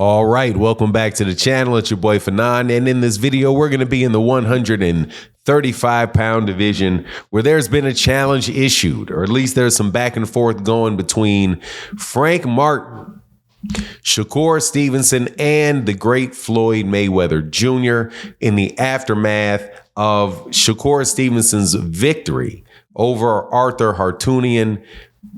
All right, welcome back to the channel. It's your boy Fanon, and in this video, we're going to be in the 135-pound division where there's been a challenge issued, or at least there's some back and forth going between Frank Martin, Shakur Stevenson, and the great Floyd Mayweather Jr. in the aftermath of Shakur Stevenson's victory over Arthur Hartunian.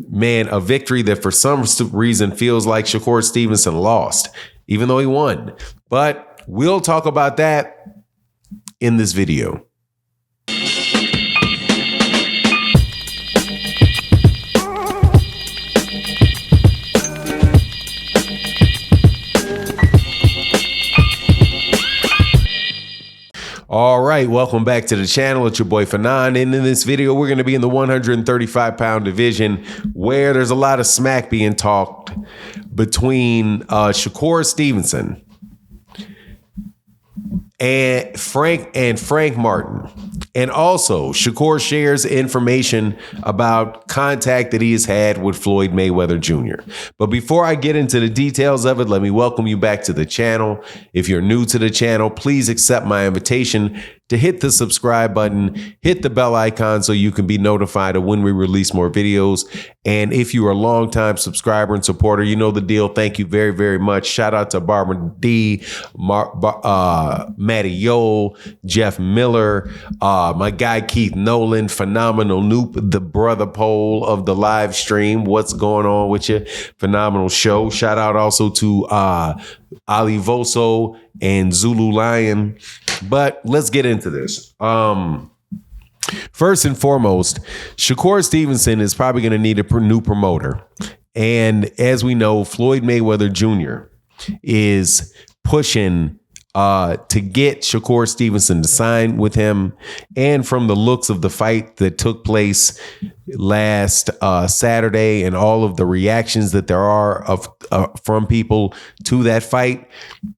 Man, a victory that for some reason feels like Shakur Stevenson lost, even though he won. But we'll talk about that in this video. All right, welcome back to the channel. It's your boy Fanon, and in this video, we're going to be in the 135-pound division where there's a lot of smack being talked between Shakur Stevenson and Frank Martin. And also, Shakur shares information about contact that he has had with Floyd Mayweather Jr. But before I get into the details of it, let me welcome you back to the channel. If you're new to the channel, please accept my invitation to hit the subscribe button, hit the bell icon so you can be notified of when we release more videos. And if you are a longtime subscriber and supporter, you know the deal. Thank you very, very much. Shout out to Barbara D, Matty Yole, Jeff Miller, my guy Keith Nolan, Phenomenal Noop, the brother pole of the live stream. What's going on with you? Phenomenal show. Shout out also to Ali Voso and Zulu Lion. But let's get into this. First and foremost, Shakur Stevenson is probably going to need a new promoter. And as we know, Floyd Mayweather Jr. is pushing to get Shakur Stevenson to sign with him. And from the looks of the fight that took place last Saturday and all of the reactions that there are from people to that fight,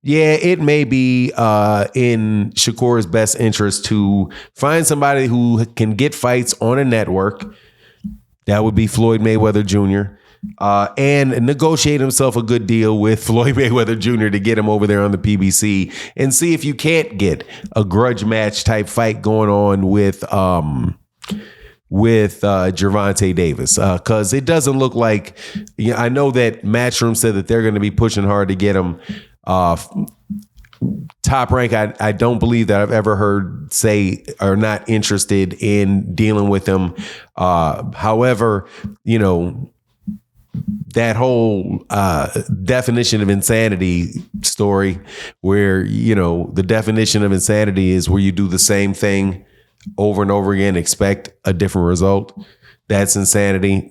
yeah, it may be in Shakur's best interest to find somebody who can get fights on a network. That would be Floyd Mayweather Jr. And negotiate himself a good deal with Floyd Mayweather Jr. to get him over there on the PBC and see if you can't get a grudge match type fight going on with Gervonta Davis, because it doesn't look like, I know that Matchroom said that they're going to be pushing hard to get him Top Rank. I don't believe that I've ever heard say are not interested in dealing with him. However, that whole definition of insanity story where, the definition of insanity is where you do the same thing over and over again, expect a different result. That's insanity.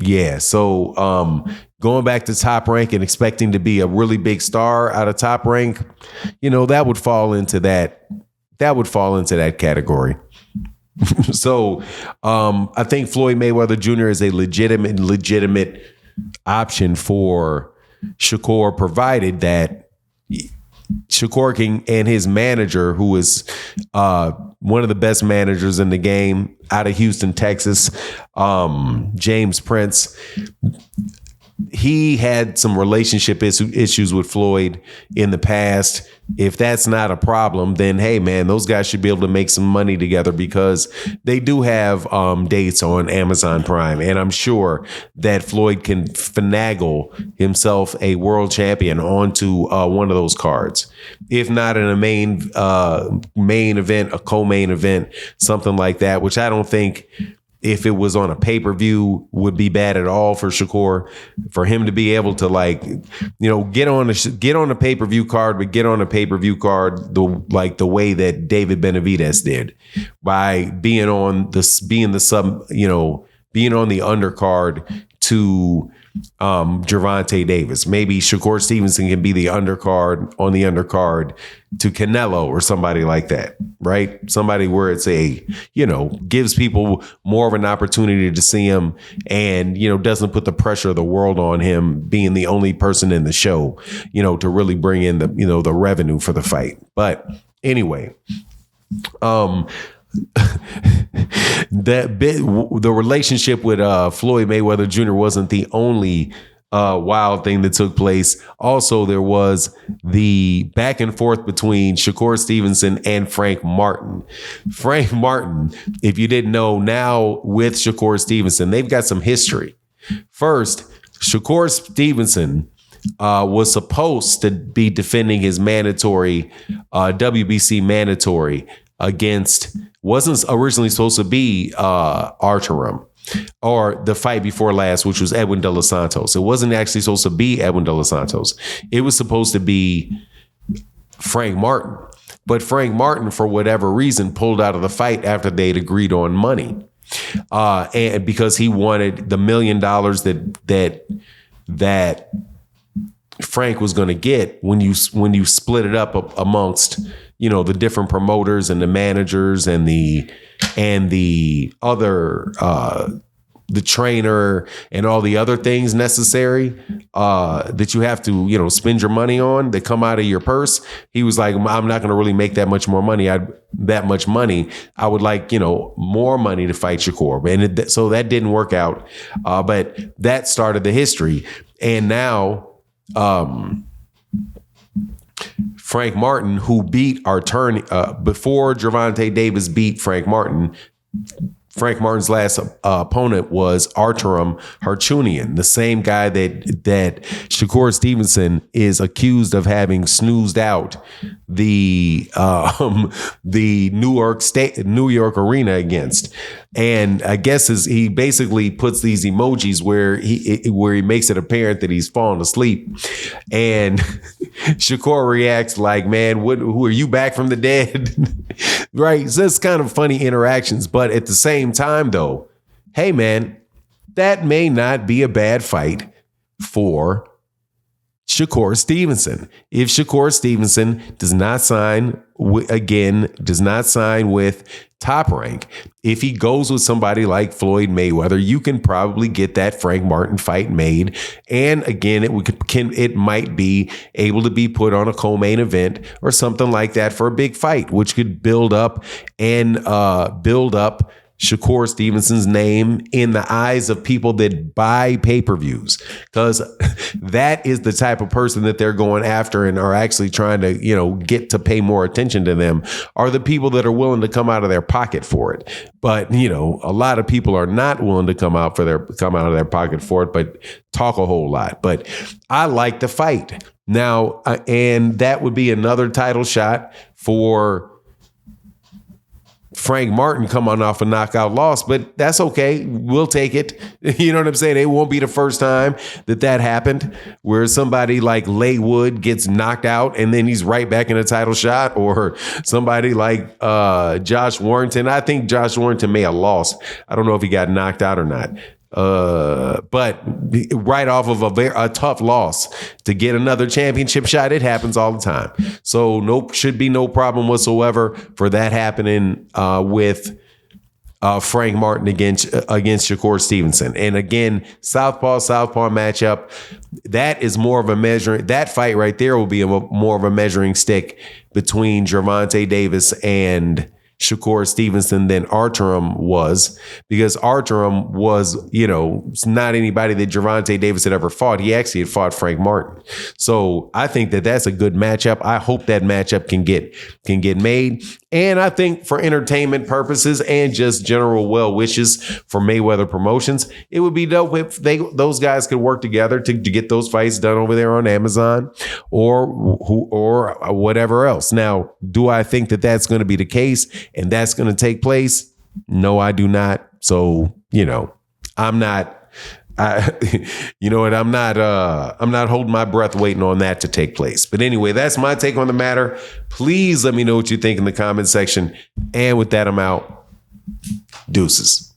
Yeah. So going back to Top Rank and expecting to be a really big star out of Top Rank, that would fall into that. That would fall into that category. So I think Floyd Mayweather Jr. is a legitimate option for Shakur, provided that Shakur can, and his manager, who is one of the best managers in the game out of Houston, Texas, James Prince. He had some relationship issues with Floyd in the past. If that's not a problem, then hey, man, those guys should be able to make some money together, because they do have dates on Amazon Prime. And I'm sure that Floyd can finagle himself a world champion onto one of those cards. If not in a main event, a co-main event, something like that, which I don't think, if it was on a pay-per-view, would be bad at all for Shakur. For him to be able to get on a pay-per-view card, but get on a pay-per-view card the way that David Benavidez did, by being on the undercard to Gervonta Davis. Maybe Shakur Stevenson can be the undercard on the undercard to Canelo or somebody like that, right? Somebody where it's gives people more of an opportunity to see him, and, doesn't put the pressure of the world on him being the only person in the show, to really bring in the revenue for the fight. But anyway, the relationship with Floyd Mayweather Jr. wasn't the only wild thing that took place. Also, there was the back and forth between Shakur Stevenson and Frank Martin. Frank Martin, if you didn't know, now with Shakur Stevenson, they've got some history. First, Shakur Stevenson was supposed to be defending his mandatory WBC mandatory against, wasn't originally supposed to be Arturum, or the fight before last, which was Edwin De Los Santos. It wasn't actually supposed to be Edwin De Los Santos. It was supposed to be Frank Martin. But Frank Martin, for whatever reason, pulled out of the fight after they'd agreed on money. And because he wanted the $1 million that Frank was going to get when you split it up amongst, the different promoters and the managers and the other the trainer and all the other things necessary that you have to spend your money on that come out of your purse. He was like, I'm not going to really make that much more money. I would like more money to fight Shakur, and so that didn't work out. But that started the history, and now Frank Martin, who beat our attorney before Gervonta Davis beat Frank Martin. Frank Martin's last opponent was Arturum Harchunian, the same guy that Shakur Stevenson is accused of having snoozed out the New York arena against. And I guess he basically puts these emojis where he makes it apparent that he's fallen asleep, and Shakur reacts like, "Man, who are you, back from the dead?" Right? So it's kind of funny interactions, but at the same time, though, hey man, that may not be a bad fight for Shakur Stevenson. If Shakur Stevenson does not sign with Top Rank, if he goes with somebody like Floyd Mayweather, you can probably get that Frank Martin fight made. And again, it might be able to be put on a co-main event or something like that for a big fight, which could build up Shakur Stevenson's name in the eyes of people that buy pay-per-views, because that is the type of person that they're going after and are actually trying to, get to pay more attention to them, are the people that are willing to come out of their pocket for it. But, a lot of people are not willing to come out of their pocket for it, but talk a whole lot. But I like the fight. Now, and that would be another title shot for Frank Martin coming off a knockout loss, but that's okay. We'll take it. You know what I'm saying? It won't be the first time that happened, where somebody like Laywood gets knocked out and then he's right back in a title shot, or somebody like Josh Warrington. I think Josh Warrington may have lost. I don't know if he got knocked out or not. But right off of a tough loss to get another championship shot, it happens all the time. So should be no problem whatsoever for that happening with Frank Martin against Shakur Stevenson. And again, Southpaw matchup. That is more of a measuring. That fight right there will be more of a measuring stick between Gervonta Davis and Shakur Stevenson than Arturum was, because Arturum was, not anybody that Gervonta Davis had ever fought. He actually had fought Frank Martin. So I think that that's a good matchup. I hope that matchup can get made. And I think for entertainment purposes and just general well wishes for Mayweather Promotions, it would be dope if those guys could work together to get those fights done over there on Amazon or whatever else. Now, do I think that that's going to be the case and that's going to take place? No, I do not. So, I'm not. I'm not holding my breath waiting on that to take place. But anyway, that's my take on the matter. Please let me know what you think in the comment section. And with that, I'm out. Deuces.